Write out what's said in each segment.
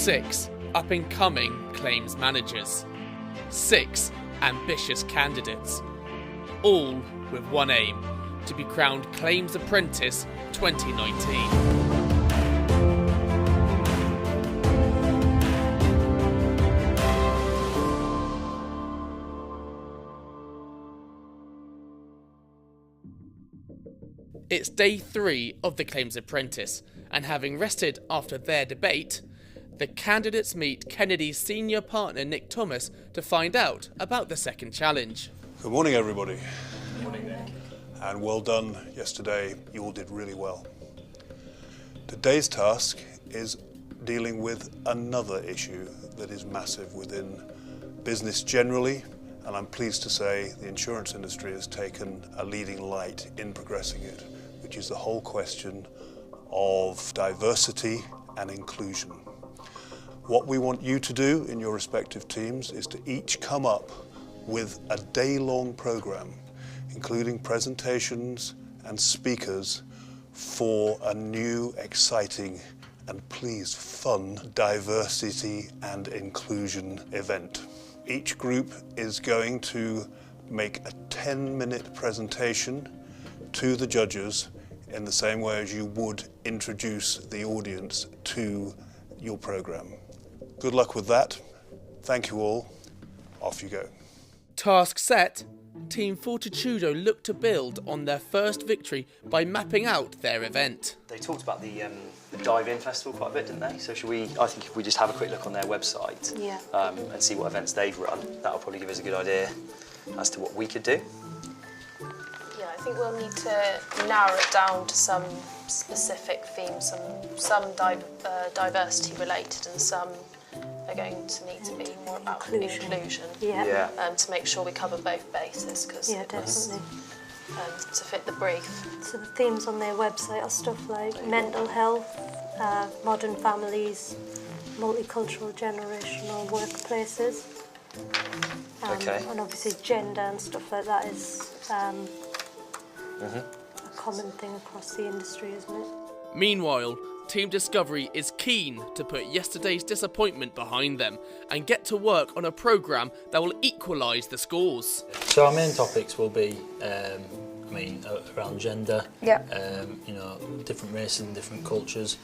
6 up-and-coming claims managers, 6 ambitious candidates, all with one aim: to be crowned Claims Apprentice 2019. It's day 3 of the Claims Apprentice, and having rested after their debate, the candidates meet Kennedy's senior partner Nick Thomas to find out about the second challenge. Good morning, everybody. Good morning, Nick. And well done yesterday. You all did really well. Today's task is dealing with another issue that is massive within business generally, and I'm pleased to say the insurance industry has taken a leading light in progressing it, which is the whole question of diversity and inclusion. What we want you to do in your respective teams is to each come up with a day-long program, including presentations and speakers for a new, exciting, and please fun diversity and inclusion event. Each group is going to make a 10-minute presentation to the judges in the same way as you would introduce the audience to your program. Good luck with that. Thank you all. Off you go. Task set, Team Fortitudo looked to build on their first victory by mapping out their event. They talked about the dive-in festival quite a bit, didn't they? So I think if we just have a quick look on their website and see what events they've run, that'll probably give us a good idea as to what we could do. Yeah, I think we'll need to narrow it down to some specific themes, some diversity related and some are going to need to be more about inclusion. To make sure we cover both bases, because definitely. To fit the brief. So the themes on their website are stuff like mental health, modern families, multicultural generational workplaces, and obviously gender and stuff like that is a common thing across the industry, isn't it? Meanwhile, Team Discovery is keen to put yesterday's disappointment behind them and get to work on a programme that will equalise the scores. So our main topics will be around gender, different races and different cultures,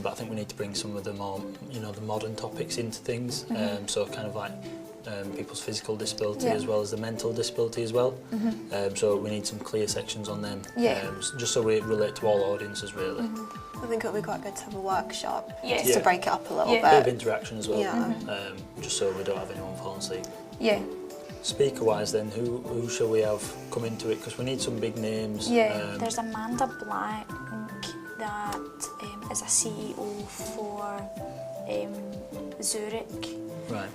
but I think we need to bring some of the more, the modern topics into things, so kind of like people's physical disability as well as the mental disability as well. So we need some clear sections on them, just so we relate to all audiences really. I think it'll be quite good to have a workshop just to break it up a little bit. A bit of interaction as well, just so we don't have anyone falling asleep. Speaker-wise then, who shall we have come into it? Because we need some big names. There's Amanda Black that is a CEO for Zurich. Right.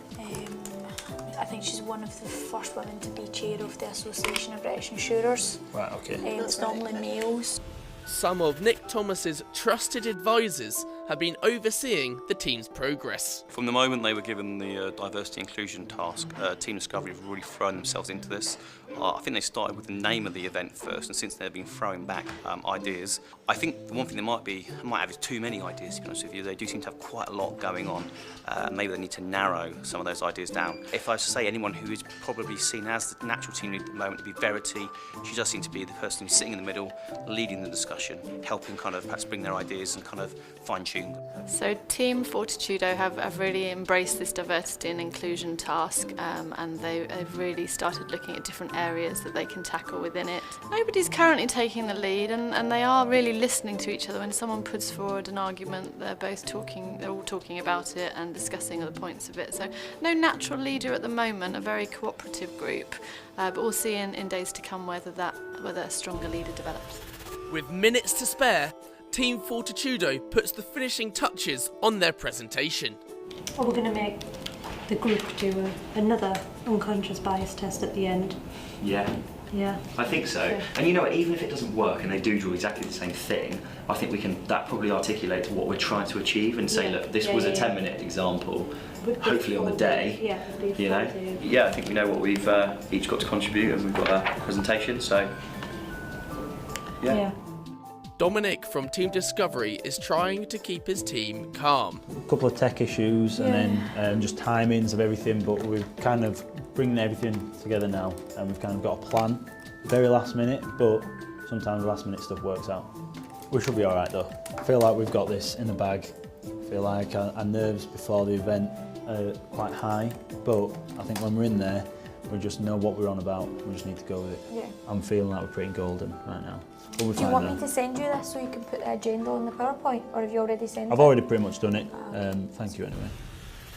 I think she's one of the first women to be chair of the Association of British Insurers. Right, okay. It's normally males. Some of Nick Thomas's trusted advisors have been overseeing the team's progress. From the moment they were given the diversity inclusion task, Team Discovery have really thrown themselves into this. I think they started with the name of the event first, and since they've been throwing back ideas, I think the one thing they might have is too many ideas, to be honest with you. They do seem to have quite a lot going on. Maybe they need to narrow some of those ideas down. If I was to say anyone who is probably seen as the natural team lead at the moment, it'd be Verity. She does seem to be the person who's sitting in the middle, leading the discussion, helping kind of perhaps bring their ideas and kind of fine-tune them. So Team Fortitudo have really embraced this diversity and inclusion task, and they've really started looking at different areas that they can tackle within it. Nobody's currently taking the lead, and they are really listening to each other. When someone puts forward an argument, they're all talking about it and discussing other points of it. So no natural leader at the moment, a very cooperative group, but we'll see in days to come whether a stronger leader develops. With minutes to spare, Team Fortitudo puts the finishing touches on their presentation. We're going to make the group do another unconscious bias test at the end. Yeah. I think so. Okay. And even if it doesn't work and they do draw exactly the same thing, I think that probably articulates what we're trying to achieve and say, look, this was a 10-minute example, hopefully on the day. I think we know what we've each got to contribute, and we've got a presentation, so yeah. Dominic from Team Discovery is trying to keep his team calm. A couple of tech issues and then just timings of everything, but we're kind of bringing everything together now and we've kind of got a plan. Very last minute, but sometimes last minute stuff works out. We should be all right though. I feel like we've got this in the bag. I feel like our nerves before the event are quite high, but I think when we're in there, we just know what we're on about. We just need to go with it. Yeah. I'm feeling like we're pretty golden right now. Do you want me to send you this so you can put the agenda on the PowerPoint, or have you already sent it? I've already pretty much done it. Thank you anyway.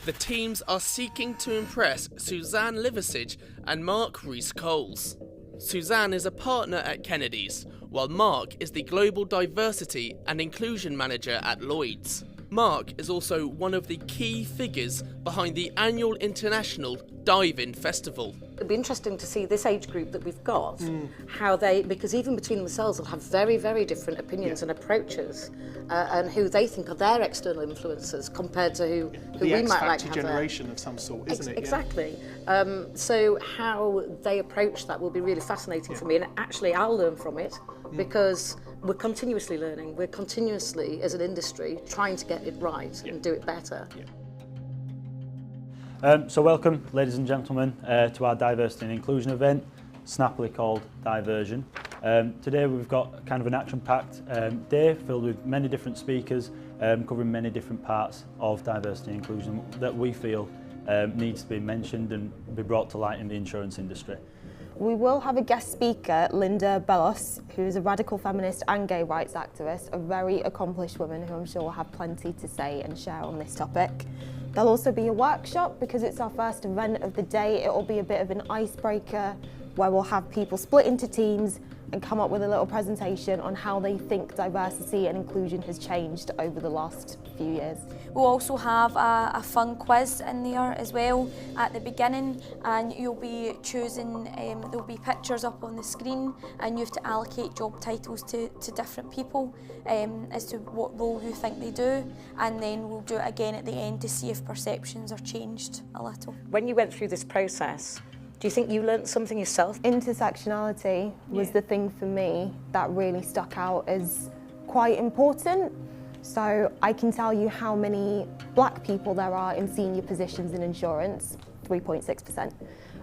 The teams are seeking to impress Suzanne Liversidge and Mark Rees-Coles. Suzanne is a partner at Kennedy's, while Mark is the Global Diversity and Inclusion Manager at Lloyd's. Mark is also one of the key figures behind the annual International Dive-In Festival. It'll be interesting to see this age group that we've got, how they, because even between themselves will have very, very different opinions and approaches, and who they think are their external influences compared to who we might like to have. The generation of some sort, isn't it? Exactly. So how they approach that will be really fascinating for me, and actually I'll learn from it because we're continuously learning. We're continuously, as an industry, trying to get it right and do it better. So welcome, ladies and gentlemen, to our Diversity and Inclusion event, snappily called Diversion. Today we've got kind of an action-packed day filled with many different speakers, covering many different parts of diversity and inclusion that we feel needs to be mentioned and be brought to light in the insurance industry. We will have a guest speaker, Linda Bellos, who is a radical feminist and gay rights activist, a very accomplished woman who I'm sure will have plenty to say and share on this topic. There'll also be a workshop because it's our first event of the day. It will be a bit of an icebreaker where we'll have people split into teams and come up with a little presentation on how they think diversity and inclusion has changed over the last few years. We'll also have a fun quiz in there as well at the beginning, and you'll be choosing, there'll be pictures up on the screen and you have to allocate job titles to different people as to what role you think they do, and then we'll do it again at the end to see if perceptions are changed a little. When you went through this process, do you think you learnt something yourself? Intersectionality was the thing for me that really stuck out as quite important. So I can tell you how many black people there are in senior positions in insurance, 3.6%.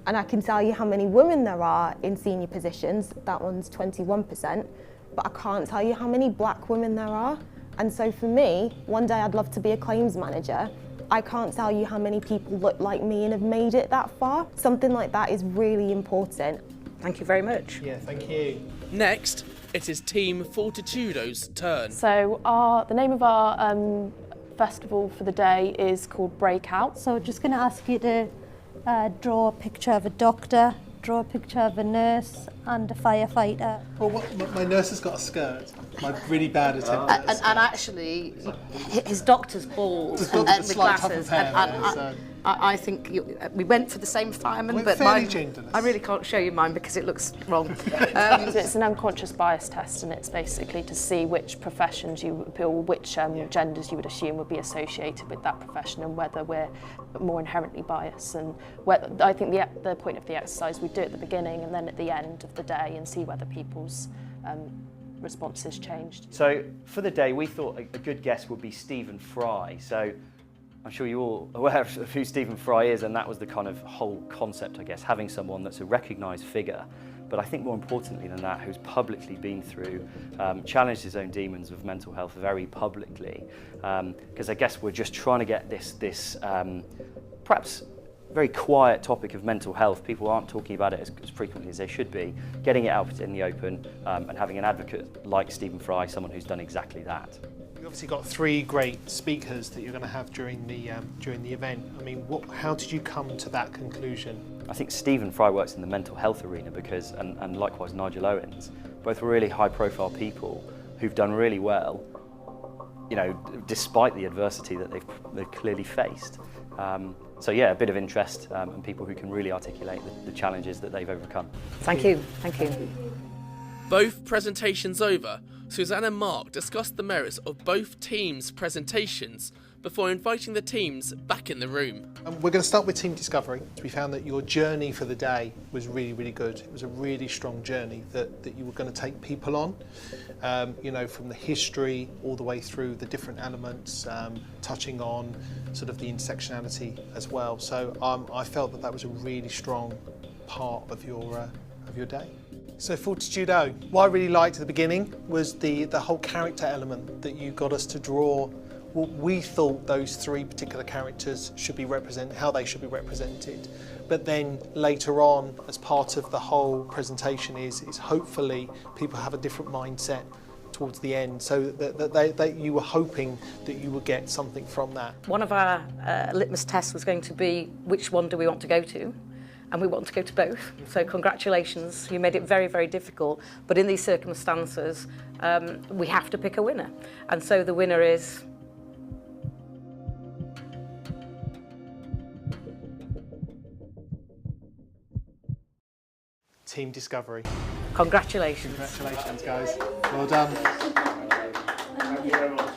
And I can tell you how many women there are in senior positions, that one's 21%. But I can't tell you how many black women there are. And so for me, one day I'd love to be a claims manager. I can't tell you how many people look like me and have made it that far. Something like that is really important. Thank you very much. Yeah, thank you. Next, it is Team Fortitudo's turn. So the name of our festival for the day is called Breakout. So just going to ask you to draw a picture of a doctor, draw a picture of a nurse and a firefighter. Well, my nurse has got a skirt. My really bad attempt at a skirt. And actually, his doctor's bald and with glasses. I think we went for the same fireman, but I really can't show you mine because it looks wrong. It's an unconscious bias test, and it's basically to see which professions which genders you would assume would be associated with that profession, and whether we're more inherently biased. And I think the point of the exercise, we do it at the beginning and then at the end of the day, and see whether people's responses changed. So for the day, we thought a good guess would be Stephen Fry. So I'm sure you're all aware of who Stephen Fry is, and that was the kind of whole concept, I guess, having someone that's a recognised figure, but I think more importantly than that, who's publicly been through, challenged his own demons of mental health very publicly, because I guess we're just trying to get this perhaps very quiet topic of mental health. People aren't talking about it as frequently as they should be, getting it out in the open, and having an advocate like Stephen Fry, someone who's done exactly that. You've obviously got 3 great speakers that you're going to have during the event. I mean, how did you come to that conclusion? I think Stephen Fry works in the mental health arena because, and likewise Nigel Owens, both really high-profile people who've done really well, you know, despite the adversity that they've clearly faced. So yeah, a bit of interest and people who can really articulate the challenges that they've overcome. Thank you. Thank you. Both presentations over, Suzanne and Mark discussed the merits of both teams' presentations before inviting the teams back in the room. We're going to start with team discovery. We found that your journey for the day was really, really good. It was a really strong journey that you were going to take people on, you know, from the history all the way through the different elements, touching on sort of the intersectionality as well. So I felt that was a really strong part of your day. So Fortitudo, what I really liked at the beginning was the whole character element that you got us to draw. What we thought those three particular characters should be how they should be represented. But then later on, as part of the whole presentation is hopefully people have a different mindset towards the end, so that you were hoping that you would get something from that. One of our litmus tests was going to be, which one do we want to go to? And we want to go to both. So congratulations, you made it very, very difficult. But in these circumstances, we have to pick a winner. And so the winner is... Team Discovery. Congratulations. Congratulations, guys. Well done. Thank you very much.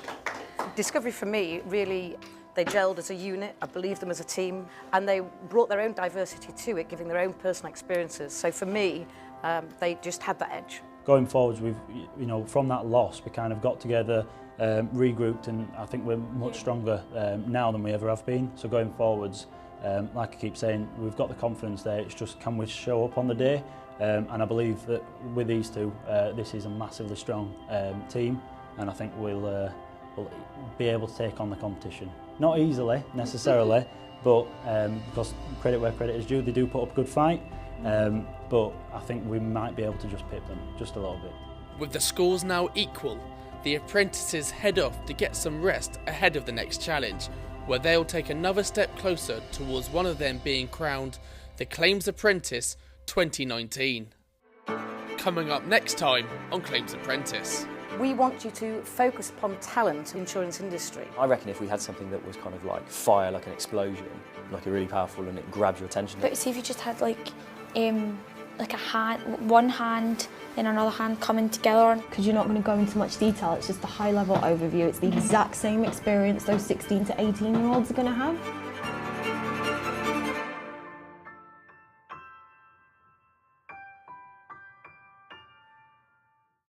Discovery for me, really, they gelled as a unit, I believe them as a team, and they brought their own diversity to it, giving their own personal experiences. So for me, they just had that edge. Going forwards, you know, from that loss, we kind of got together, regrouped, and I think we're much stronger now than we ever have been. So going forwards, like I keep saying, we've got the confidence there. It's just, can we show up on the day? And I believe that with these two, this is a massively strong team, and I think we'll be able to take on the competition. Not easily, necessarily, but because credit where credit is due, they do put up a good fight, but I think we might be able to just pip them, just a little bit. With the scores now equal, the apprentices head off to get some rest ahead of the next challenge, where they'll take another step closer towards one of them being crowned the Claims Apprentice 2019. Coming up next time on Claims Apprentice. We want you to focus upon talent in the insurance industry. I reckon if we had something that was kind of like fire, like an explosion, like a really powerful, and it grabs your attention. But see if you just had like a hand, one hand, then another hand coming together. Because you're not going to go into much detail, it's just a high level overview. It's the exact same experience those 16 to 18-year-olds are going to have.